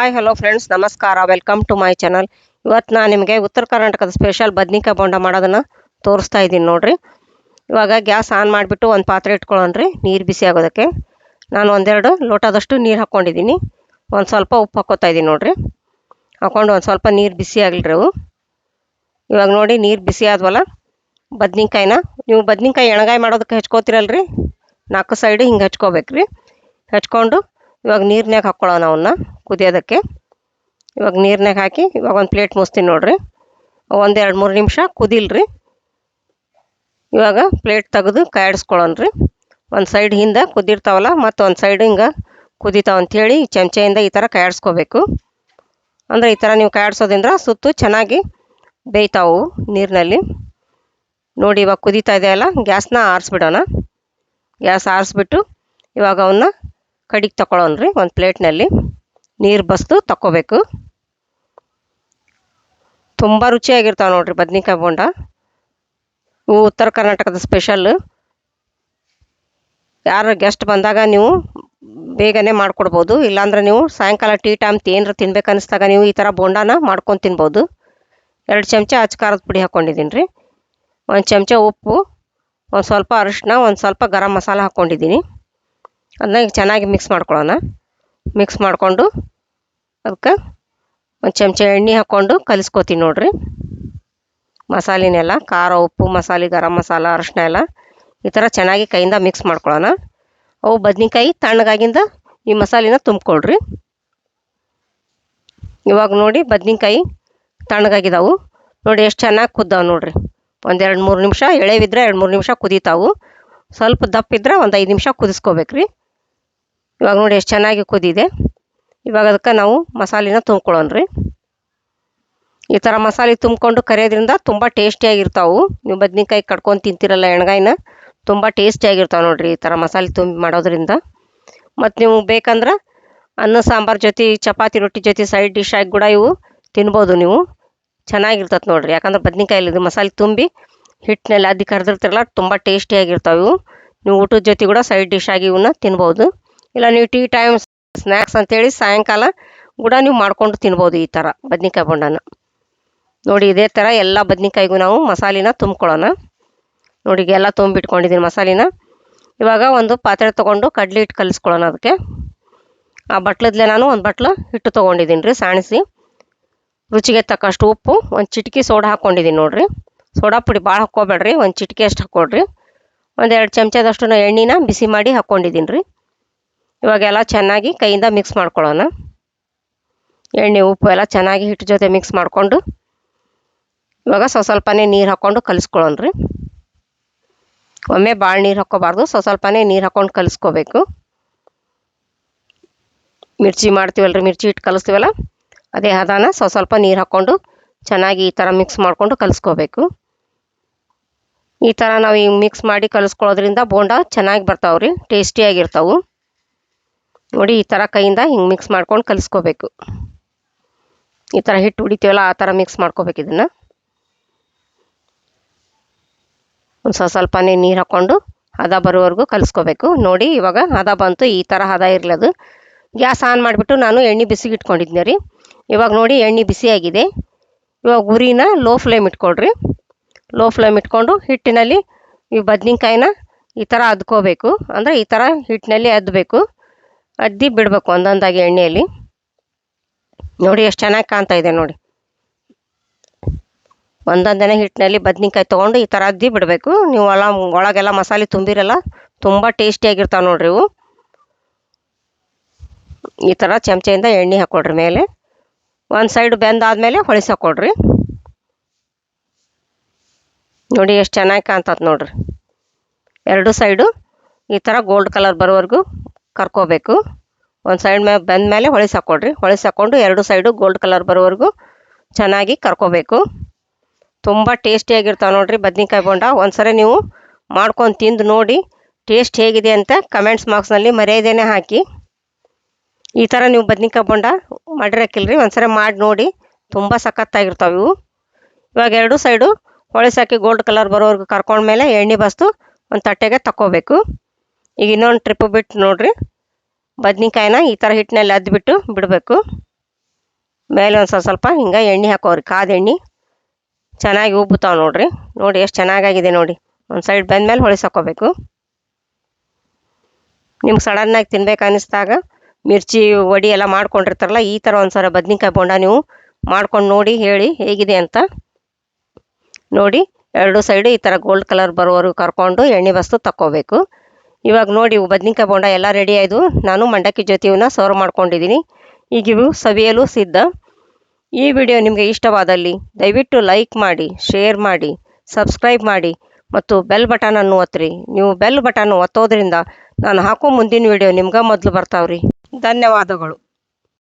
Hi hello friends, ನಮಸ್ಕಾರ. Welcome to my channel. ಇವತ್ತು ನಾನು ನಿಮಗೆ ಉತ್ತರ ಕರ್ನಾಟಕದ ಸ್ಪೆಷಲ್ ಬದ್ನಿಕಾಯಿ ಬೋಂಡ ಮಾಡೋದನ್ನು ತೋರಿಸ್ತಾ ಇದ್ದೀನಿ ನೋಡಿರಿ. ಇವಾಗ ಗ್ಯಾಸ್ ಆನ್ ಮಾಡಿಬಿಟ್ಟು ಒಂದು ಪಾತ್ರೆ ಇಟ್ಕೊಳ್ಳೋಣ್ರಿ ನೀರು ಬಿಸಿ ಆಗೋದಕ್ಕೆ. ನಾನು ಒಂದೆರಡು ಲೋಟದಷ್ಟು ನೀರು ಹಾಕ್ಕೊಂಡಿದ್ದೀನಿ. ಒಂದು ಸ್ವಲ್ಪ ಉಪ್ಪು ಹಾಕ್ಕೋತಾ ಇದ್ದೀನಿ ನೋಡಿರಿ. ಹಾಕ್ಕೊಂಡು ಒಂದು ಸ್ವಲ್ಪ ನೀರು ಬಿಸಿ ಆಗಲಿರಿ ಅವು. ಇವಾಗ ನೋಡಿ ನೀರು ಬಿಸಿ ಆದ್ವಲ್ಲ, ಬದ್ನಿಕಾಯಿನ ನೀವು ಬದ್ನಿಕಾಯಿ ಎಣ್ಗಾಯಿ ಮಾಡೋದಕ್ಕೆ ಹೆಚ್ಕೋತಿರಲ್ರಿ, 4 ಸೈಡು ಹಿಂಗೆ ಹೆಚ್ಕೋಬೇಕ್ರಿ. ಹೆಚ್ಕೊಂಡು ಇವಾಗ ನೀರ್ನಾಗ ಹಾಕ್ಕೊಳ್ಳೋಣ ಅವನ್ನ ಕುದಿಯೋದಕ್ಕೆ. ಇವಾಗ ನೀರ್ನಾಗ ಹಾಕಿ ಇವಾಗ ಒಂದು ಪ್ಲೇಟ್ ಮುಚ್ತೀನಿ ನೋಡಿರಿ. ಒಂದು 2-3 ನಿಮಿಷ ಕುದಿಲ್ರಿ. ಇವಾಗ ಪ್ಲೇಟ್ ತೆಗೆದು ಕಾಯಿಡಿಸ್ಕೊಳ್ಳೋಣ್ರಿ. ಒಂದು ಸೈಡ್ ಹಿಂದೆ ಕುದಿರ್ತಾವಲ್ಲ, ಮತ್ತು ಒಂದು ಸೈಡ್ ಹಿಂಗೆ ಕುದಿತಾವ ಅಂಥೇಳಿ ಚಮಚೆಯಿಂದ ಈ ಥರ ಕಾಯಿಡಿಸ್ಕೋಬೇಕು. ಅಂದರೆ ಈ ಥರ ನೀವು ಕಾಯಿಡ್ಸೋದ್ರಿಂದ ಸುತ್ತು ಚೆನ್ನಾಗಿ ಬೇಯ್ತಾವು ನೀರಿನಲ್ಲಿ. ನೋಡಿ ಇವಾಗ ಕುದೀತಾ ಇದೆಯಲ್ಲ, ಗ್ಯಾಸ್ನ ಆರಿಸ್ಬಿಡೋಣ. ಗ್ಯಾಸ್ ಆರಿಸ್ಬಿಟ್ಟು ಇವಾಗ ಅವನ್ನ ಕಡಿಗೆ ತಗೊಳ್ಳೋಣ್ರಿ. ಒಂದು ಪ್ಲೇಟ್ನಲ್ಲಿ ನೀರು ಬಸ್ದು ತಗೋಬೇಕು. ತುಂಬ ರುಚಿಯಾಗಿರ್ತಾವೆ ನೋಡಿರಿ ಬದ್ನಿಕಾಯಿ ಬೋಂಡ. ಇವು ಉತ್ತರ ಕರ್ನಾಟಕದ ಸ್ಪೆಷಲ್ಲು. ಯಾರು ಗೆಸ್ಟ್ ಬಂದಾಗ ನೀವು ಬೇಗನೆ ಮಾಡಿಕೊಡ್ಬೋದು. ಇಲ್ಲಾಂದ್ರೆ ನೀವು ಸಾಯಂಕಾಲ ಟೀ ಟೈಮ್ ಏನಾರು ತಿನ್ಬೇಕು ಅನ್ನಿಸ್ದಾಗ ನೀವು ಈ ಥರ ಬೋಂಡಾನ ಮಾಡ್ಕೊಂಡು ತಿನ್ಬೋದು. 2 ಚಮಚ ಅಚ್ಚ ಖಾರದ ಪುಡಿ ಹಾಕ್ಕೊಂಡಿದ್ದೀನಿ ರೀ. 1 ಚಮಚ ಉಪ್ಪು, ಒಂದು ಸ್ವಲ್ಪ ಅರಿಶಿನ, ಒಂದು ಸ್ವಲ್ಪ ಗರಂ ಮಸಾಲ ಹಾಕ್ಕೊಂಡಿದ್ದೀನಿ. ಅದನ್ನ ಈಗ ಚೆನ್ನಾಗಿ ಮಿಕ್ಸ್ ಮಾಡ್ಕೊಳ್ಳೋಣ. ಮಿಕ್ಸ್ ಮಾಡಿಕೊಂಡು ಅದಕ್ಕೆ 1 ಚಮಚ ಎಣ್ಣೆ ಹಾಕ್ಕೊಂಡು ಕಲಿಸ್ಕೊತೀನಿ ನೋಡಿರಿ. ಮಸಾಲೆನೆಲ್ಲ ಖಾರ, ಉಪ್ಪು, ಮಸಾಲೆ, ಗರಂ ಮಸಾಲ, ಅರಿಶಿನ ಎಲ್ಲ ಈ ಥರ ಚೆನ್ನಾಗಿ ಕೈಯಿಂದ ಮಿಕ್ಸ್ ಮಾಡ್ಕೊಳ್ಳೋಣ. ಅವು ಬದ್ನಿಕಾಯಿ ತಣ್ಣಗಾಗಿಂದ ಈ ಮಸಾಲೆನ ತುಂಬ್ಕೊಳ್ರಿ. ಇವಾಗ ನೋಡಿ ಬದ್ನಿಕಾಯಿ ತಣ್ಣಗಾಗಿದ್ದಾವು. ನೋಡಿ ಎಷ್ಟು ಚೆನ್ನಾಗಿ ಕುದ್ದಾವೆ ನೋಡಿರಿ. ಒಂದು 2-3 ನಿಮಿಷ, ಎಳೆವಿದ್ರೆ 2-3 ನಿಮಿಷ ಕುದೀತಾವು. ಸ್ವಲ್ಪ ದಪ್ಪಿದ್ರೆ ಒಂದು 5 ನಿಮಿಷ ಕುದಿಸ್ಕೋಬೇಕ್ರಿ. ಇವಾಗ ನೋಡಿ ಎಷ್ಟು ಚೆನ್ನಾಗಿ ಕುದಿದೆ. ಇವಾಗ ಅದಕ್ಕೆ ನಾವು ಮಸಾಲೆನ ತುಂಬ್ಕೊಳ್ಳೋಣ್ರಿ. ಈ ಥರ ಮಸಾಲೆ ತುಂಬಿಕೊಂಡು ಕರಿಯೋದ್ರಿಂದ ತುಂಬ ಟೇಸ್ಟಿಯಾಗಿರ್ತಾವೆ. ನೀವು ಬದ್ನಿಕಾಯಿ ಕಡ್ಕೊಂಡು ತಿಂತಿರಲ್ಲ ಎಣ್ಗಾಯಿನ, ತುಂಬ ಟೇಸ್ಟಿಯಾಗಿರ್ತಾವೆ ನೋಡಿರಿ ಈ ಥರ ಮಸಾಲೆ ತುಂಬಿ ಮಾಡೋದ್ರಿಂದ. ಮತ್ತು ನೀವು ಬೇಕಂದ್ರೆ ಅನ್ನ ಸಾಂಬಾರು ಜೊತೆ, ಚಪಾತಿ ರೊಟ್ಟಿ ಜೊತೆ ಸೈಡ್ ಡಿಶ್ ಆಗಿ ಕೂಡ ಇವು ತಿನ್ಬೋದು ನೀವು. ಚೆನ್ನಾಗಿರ್ತದೆ ನೋಡಿರಿ. ಯಾಕಂದ್ರೆ ಬದ್ನಿಕಾಯಲ್ಲಿ ಇದು ಮಸಾಲೆ ತುಂಬಿ ಹಿಟ್ಟಿನಲ್ಲಿ ಅದ್ದಿ ಕರೆದಿರ್ತಿರಲ್ಲ, ತುಂಬ ಟೇಸ್ಟಿಯಾಗಿರ್ತಾವೆ ಇವು. ನೀವು ಊಟದ ಜೊತೆ ಕೂಡ ಸೈಡ್ ಡಿಶ್ ಆಗಿ ಇವನ್ನ ತಿನ್ಬೋದು. ಇಲ್ಲ ನೀವು ಟೀ ಟೈಮ್ ಸ್ನ್ಯಾಕ್ಸ್ ಅಂತೇಳಿ ಸಾಯಂಕಾಲ ಕೂಡ ನೀವು ಮಾಡ್ಕೊಂಡು ತಿನ್ಬೋದು ಈ ಥರ ಬದ್ನಿಕಾಯಿ ಬೋಂಡನ. ನೋಡಿ ಇದೇ ಥರ ಎಲ್ಲ ಬದ್ನಿಕಾಯಿಗೂ ನಾವು ಮಸಾಲೆನ ತುಂಬ್ಕೊಳ್ಳೋಣ. ನೋಡಿ ಎಲ್ಲ ತುಂಬಿಟ್ಕೊಂಡಿದ್ದೀನಿ ಮಸಾಲೆನ. ಇವಾಗ ಒಂದು ಪಾತ್ರೆ ತೊಗೊಂಡು ಕಡಲೆ ಹಿಟ್ಟು ಕಲಿಸ್ಕೊಳ್ಳೋಣ. ಅದಕ್ಕೆ ಆ ಬಟ್ಲದ್ಲೆ ನಾನು ಒಂದು ಬಟ್ಲು ಹಿಟ್ಟು ತೊಗೊಂಡಿದ್ದೀನಿ ರೀ, ಸಾಣಿಸಿ. ರುಚಿಗೆ ತಕ್ಕಷ್ಟು ಉಪ್ಪು, ಒಂದು ಚಿಟಿಕೆ ಸೋಡಾ ಹಾಕ್ಕೊಂಡಿದ್ದೀನಿ ನೋಡಿರಿ. ಸೋಡಾ ಪುಡಿ ಭಾಳ ಹಾಕ್ಕೋಬೇಡ್ರಿ, ಒಂದು ಚಿಟಿಕೆ ಅಷ್ಟು ಹಾಕ್ಕೊಡ್ರಿ. ಒಂದು 2 ಚಮಚದಷ್ಟು ಎಣ್ಣೆನ ಬಿಸಿ ಮಾಡಿ ಹಾಕ್ಕೊಂಡಿದ್ದೀನಿ ರೀ. ಇವಾಗೆಲ್ಲ ಚೆನ್ನಾಗಿ ಕೈಯಿಂದ ಮಿಕ್ಸ್ ಮಾಡ್ಕೊಳ್ಳೋಣ. ಎಣ್ಣೆ ಉಪ್ಪು ಎಲ್ಲ ಚೆನ್ನಾಗಿ ಹಿಟ್ಟು ಜೊತೆ ಮಿಕ್ಸ್ ಮಾಡಿಕೊಂಡು ಇವಾಗ ಸ್ವಲ್ಪನೇ ನೀರು ಹಾಕ್ಕೊಂಡು ಕಲಿಸ್ಕೊಳ್ಳೋಣ ರೀ. ಒಮ್ಮೆ ಭಾಳ ನೀರು ಹಾಕ್ಕೋಬಾರ್ದು, ಸ್ವಲ್ಪನೇ ನೀರು ಹಾಕ್ಕೊಂಡು ಕಲಿಸ್ಕೋಬೇಕು. ಮಿರ್ಚಿ ಮಾಡ್ತೀವಲ್ರಿ, ಮಿರ್ಚಿ ಹಿಟ್ಟು ಕಲಿಸ್ತೀವಲ್ಲ, ಅದೇ ಹದಾನ ಸ್ವಲ್ಪ ನೀರು ಹಾಕ್ಕೊಂಡು ಚೆನ್ನಾಗಿ ಈ ಥರ ಮಿಕ್ಸ್ ಮಾಡಿಕೊಂಡು ಕಲಿಸ್ಕೋಬೇಕು. ಈ ಥರ ನಾವು ಹಿಂಗೆ ಮಿಕ್ಸ್ ಮಾಡಿ ಕಲಿಸ್ಕೊಳ್ಳೋದ್ರಿಂದ ಬೋಂಡ ಚೆನ್ನಾಗಿ ಬರ್ತಾವೆ ರೀ, ಟೇಸ್ಟಿಯಾಗಿರ್ತಾವೆ. ನೋಡಿ ಈ ಥರ ಕೈಯಿಂದ ಹಿಂಗೆ ಮಿಕ್ಸ್ ಮಾಡ್ಕೊಂಡು ಕಲಿಸ್ಕೋಬೇಕು. ಈ ಥರ ಹಿಟ್ಟು ಹೊಡಿತೀವಲ್ಲ ಆ ಥರ ಮಿಕ್ಸ್ ಮಾಡ್ಕೋಬೇಕು. ಇದನ್ನು ಒಂದು ಸ್ವಲ್ಪನೇ ನೀರು ಹಾಕ್ಕೊಂಡು ಹದ ಬರೋವರೆಗೂ ಕಲಿಸ್ಕೋಬೇಕು. ನೋಡಿ ಇವಾಗ ಹದ ಬಂತು, ಈ ಥರ ಹದ ಇರಲದು. ಗ್ಯಾಸ್ ಆನ್ ಮಾಡಿಬಿಟ್ಟು ನಾನು ಎಣ್ಣೆ ಬಿಸಿಗೆ ಇಟ್ಕೊಂಡಿದ್ದೆ ರೀ. ಇವಾಗ ನೋಡಿ ಎಣ್ಣೆ ಬಿಸಿಯಾಗಿದೆ. ಇವಾಗ ಉರಿನ ಲೋ ಫ್ಲೇಮ್ ಇಟ್ಕೊಳ್ರಿ. ಲೋ ಫ್ಲೇಮ್ ಇಟ್ಕೊಂಡು ಹಿಟ್ಟಿನಲ್ಲಿ ಈ ಬದ್ನಿಕಾಯಿನ ಈ ಥರ ಅದ್ಕೋಬೇಕು. ಅಂದರೆ ಈ ಥರ ಹಿಟ್ಟಿನಲ್ಲಿ ಅದ್ದಬೇಕು, ಅದ್ದಿ ಬಿಡಬೇಕು ಒಂದೊಂದಾಗಿ ಎಣ್ಣೆಯಲ್ಲಿ. ನೋಡಿ ಎಷ್ಟು ಚೆನ್ನಾಗಿ ಕಾಣ್ತಾ ಇದೆ ನೋಡಿ. ಒಂದೊಂದನೇ ಹಿಟ್ಟಿನಲ್ಲಿ ಬದ್ನಿಕಾಯಿ ತೊಗೊಂಡು ಈ ಥರ ಅದ್ದಿ ಬಿಡಬೇಕು. ನೀವು ಒಳಗೆಲ್ಲ ಮಸಾಲೆ ತುಂಬಿರಲ್ಲ, ತುಂಬ ಟೇಸ್ಟಿಯಾಗಿರ್ತಾವೆ ನೋಡ್ರಿ ಇವು. ಈ ಥರ ಚಮಚೆಯಿಂದ ಎಣ್ಣೆ ಹಾಕ್ಕೊಡ್ರಿ ಮೇಲೆ. ಒಂದು ಸೈಡ್ ಬೆಂದಾದ್ಮೇಲೆ ಹೊಳಿಸಿ ಹಾಕ್ಕೊಡ್ರಿ. ನೋಡಿ ಎಷ್ಟು ಚೆನ್ನಾಗಿ ಕಾಣ್ತದೆ ನೋಡ್ರಿ. 2 ಸೈಡು ಈ ಥರ ಗೋಲ್ಡ್ ಕಲರ್ ಬರೋವರೆಗೂ ಕರ್ಕೋಬೇಕು. ಒಂದು ಸೈಡ್ ಮೇಲೆ ಬೆಂದ ಮೇಲೆ ಹೊಳಿಸಿ ಹಾಕ್ಕೊಡ್ರಿ. ಹೊಳಿಸಿ ಹಾಕ್ಕೊಂಡು 2 ಸೈಡು ಗೋಲ್ಡ್ ಕಲರ್ ಬರೋವರೆಗೂ ಚೆನ್ನಾಗಿ ಕರ್ಕೋಬೇಕು. ತುಂಬ ಟೇಸ್ಟಿಯಾಗಿರ್ತಾವೆ ನೋಡಿರಿ ಬದ್ನಿಕಾಯಿ ಬೋಂಡ. ಒಂದ್ಸರಿ ನೀವು ಮಾಡ್ಕೊಂಡು ತಿಂದು ನೋಡಿ ಟೇಸ್ಟ್ ಹೇಗಿದೆ ಅಂತ ಕಮೆಂಟ್ಸ್ ಬಾಕ್ಸ್ನಲ್ಲಿ ಮರೆಯದೇನೆ ಹಾಕಿ. ಈ ಥರ ನೀವು ಬದ್ನಿಕಾಯಿ ಬೋಂಡ ಮಾಡಿರಕ್ಕಿಲ್ರಿ, ಒಂದ್ಸರಿ ಮಾಡಿ ನೋಡಿ, ತುಂಬ ಸಖತ್ತಾಗಿರ್ತಾವೆ ಇವು. ಇವಾಗ 2 ಸೈಡು ಹೊಳಿಸಾಕಿ ಗೋಲ್ಡ್ ಕಲರ್ ಬರೋವರೆಗೂ ಕರ್ಕೊಂಡ್ಮೇಲೆ ಎಣ್ಣೆ ಬಸ್ತು ಒಂದು ತಟ್ಟೆಗೆ ತಕ್ಕೋಬೇಕು. ಈಗ ಇನ್ನೊಂದು ಟ್ರಿಪ್ ಬಿಟ್ಟು ನೋಡಿರಿ, ಬದ್ನಿಕಾಯಿನ ಈ ಥರ ಹಿಟ್ಟಿನಲ್ಲಿ ಅದ್ಬಿಟ್ಟು ಬಿಡಬೇಕು. ಮೇಲೆ ಒಂದು ಸ್ವಲ್ಪ ಹಿಂಗೆ ಎಣ್ಣೆ ಹಾಕೋರಿ, ಕಾದ ಎಣ್ಣೆ ಚೆನ್ನಾಗಿ ಉಬ್ಬುತ್ತಾವೆ ನೋಡಿರಿ. ನೋಡಿ ಎಷ್ಟು ಚೆನ್ನಾಗಾಗಿದೆ ನೋಡಿ. ಒಂದು ಸೈಡ್ ಬೆಂದ್ಮೇಲೆ ಹೊಳಿಸಾಕೋಬೇಕು. ನಿಮ್ಗೆ ಸಡನ್ನಾಗಿ ತಿನ್ಬೇಕು ಅನ್ನಿಸ್ದಾಗ ಮಿರ್ಚಿ ವಡಿ ಎಲ್ಲ ಮಾಡ್ಕೊಂಡಿರ್ತಾರಲ್ಲ, ಈ ಥರ ಒಂದು ಸಲ ಬದ್ನಿಕಾಯಿ ಬೋಂಡ ನೀವು ಮಾಡ್ಕೊಂಡು ನೋಡಿ ಹೇಳಿ ಹೇಗಿದೆ ಅಂತ. ನೋಡಿ ಎರಡು ಸೈಡು ಈ ಥರ ಗೋಲ್ಡ್ ಕಲರ್ ಬರೋವರೆಗೂ ಕರ್ಕೊಂಡು ಎಣ್ಣೆ ಬಸ್ತು ತಕ್ಕೋಬೇಕು. ಇವಾಗ ನೋಡಿ ಇವು ಬದ್ನಿಕಾಯಿ ಬೋಂಡ ಎಲ್ಲ ರೆಡಿ ಆಯಿತು. ನಾನು ಮಂಡಕ್ಕಿ ಜೊತೆ ಇವನ್ನ ಸರ್ವ್ ಮಾಡ್ಕೊಂಡಿದ್ದೀನಿ. ಈಗ ಇವು ಸವಿಯಲು ಸಿದ್ಧ. ಈ ವಿಡಿಯೋ ನಿಮಗೆ ಇಷ್ಟವಾದಲ್ಲಿ ದಯವಿಟ್ಟು ಲೈಕ್ ಮಾಡಿ, ಶೇರ್ ಮಾಡಿ, ಸಬ್ಸ್ಕ್ರೈಬ್ ಮಾಡಿ ಮತ್ತು ಬೆಲ್ ಬಟನನ್ನು ಒತ್ತಿರಿ. ನೀವು ಬೆಲ್ ಬಟನ್ ಒತ್ತೋದ್ರಿಂದ ನಾನು ಹಾಕೋ ಮುಂದಿನ ವಿಡಿಯೋ ನಿಮ್ಗೆ ಮೊದಲು ಬರ್ತಾವ್ರಿ. ಧನ್ಯವಾದಗಳು.